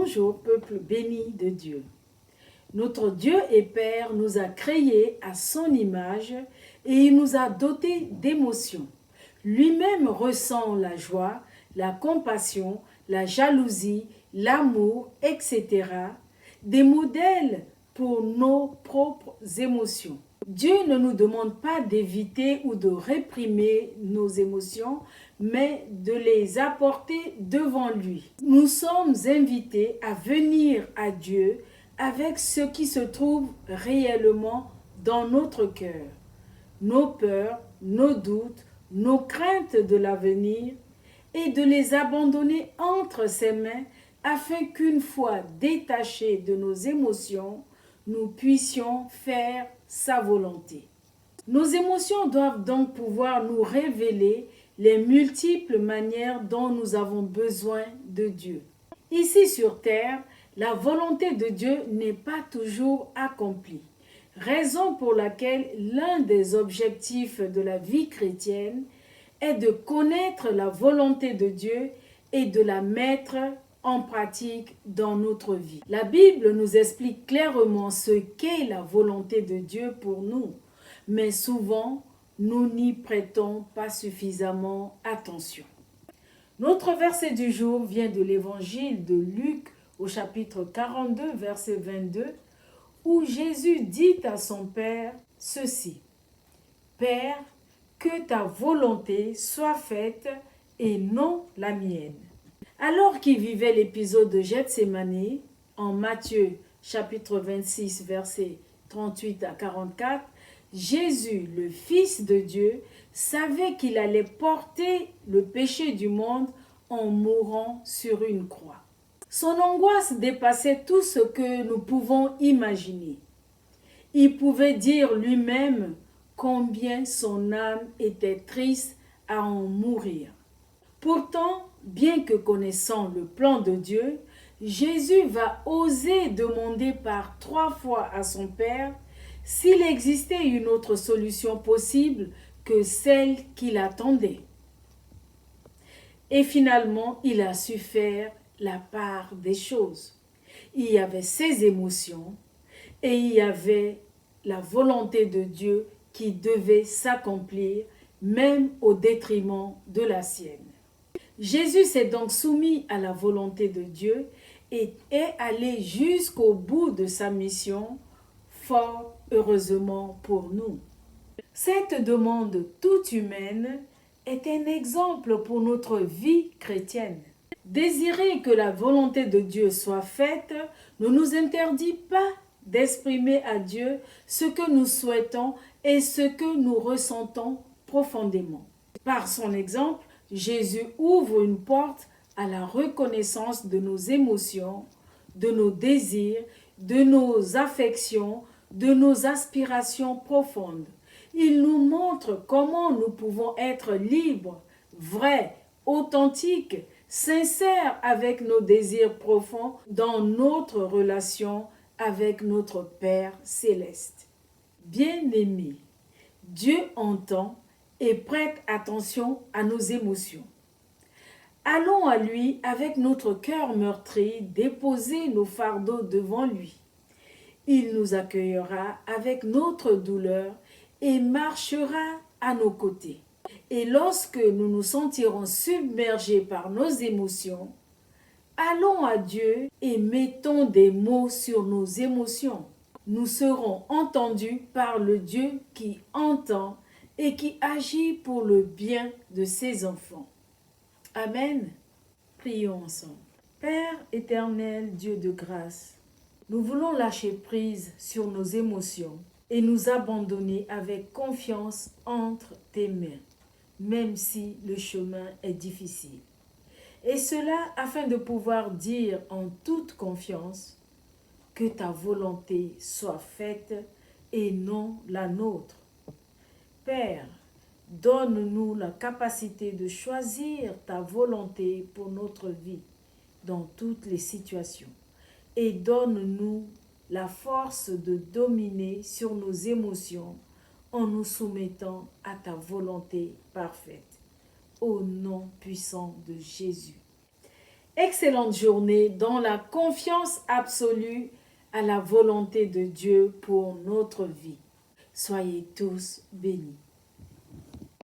Bonjour peuple béni de Dieu. Notre Dieu et Père nous a créés à son image et il nous a dotés d'émotions. Lui-même ressent la joie, la compassion, la jalousie, l'amour, etc. Des modèles pour nos propres émotions. Dieu ne nous demande pas d'éviter ou de réprimer nos émotions, mais de les apporter devant lui. Nous sommes invités à venir à Dieu avec ce qui se trouve réellement dans notre cœur, nos peurs, nos doutes, nos craintes de l'avenir, et de les abandonner entre ses mains afin qu'une fois détachés de nos émotions, nous puissions faire sa volonté. Nos émotions doivent donc pouvoir nous révéler les multiples manières dont nous avons besoin de Dieu. Ici sur terre, la volonté de Dieu n'est pas toujours accomplie, raison pour laquelle l'un des objectifs de la vie chrétienne est de connaître la volonté de Dieu et de la mettre en pratique dans notre vie. La Bible nous explique clairement ce qu'est la volonté de Dieu pour nous, mais souvent, nous n'y prêtons pas suffisamment attention. Notre verset du jour vient de l'évangile de Luc au chapitre 42, verset 22, où Jésus dit à son Père ceci: « Père, que ta volonté soit faite et non la mienne. » Alors qu'il vivait l'épisode de Gethsémani, en Matthieu chapitre 26, versets 38 à 44, Jésus, le Fils de Dieu, savait qu'il allait porter le péché du monde en mourant sur une croix. Son angoisse dépassait tout ce que nous pouvons imaginer. Il pouvait dire lui-même combien son âme était triste à en mourir. Pourtant, bien que connaissant le plan de Dieu, Jésus va oser demander par 3 fois à son Père s'il existait une autre solution possible que celle qu'il attendait. Et finalement, il a su faire la part des choses. Il y avait ses émotions et il y avait la volonté de Dieu qui devait s'accomplir, même au détriment de la sienne. Jésus s'est donc soumis à la volonté de Dieu et est allé jusqu'au bout de sa mission, fort heureusement pour nous. Cette demande toute humaine est un exemple pour notre vie chrétienne. Désirer que la volonté de Dieu soit faite ne nous interdit pas d'exprimer à Dieu ce que nous souhaitons et ce que nous ressentons profondément. Par son exemple, Jésus ouvre une porte à la reconnaissance de nos émotions, de nos désirs, de nos affections, de nos aspirations profondes. Il nous montre comment nous pouvons être libres, vrais, authentiques, sincères avec nos désirs profonds dans notre relation avec notre Père céleste. Bien-aimés, Dieu entend et prête attention à nos émotions. Allons à lui avec notre cœur meurtri, déposer nos fardeaux devant lui. Il nous accueillera avec notre douleur et marchera à nos côtés. Et lorsque nous nous sentirons submergés par nos émotions, allons à Dieu et mettons des mots sur nos émotions. Nous serons entendus par le Dieu qui entend et qui agit pour le bien de ses enfants. Amen. Prions ensemble. Père éternel, Dieu de grâce, nous voulons lâcher prise sur nos émotions et nous abandonner avec confiance entre tes mains, même si le chemin est difficile. Et cela afin de pouvoir dire en toute confiance que ta volonté soit faite et non la nôtre. Père, donne-nous la capacité de choisir ta volonté pour notre vie dans toutes les situations et donne-nous la force de dominer sur nos émotions en nous soumettant à ta volonté parfaite. Au nom puissant de Jésus. excellente journée dans la confiance absolue à la volonté de Dieu pour notre vie. Soyez tous bénis.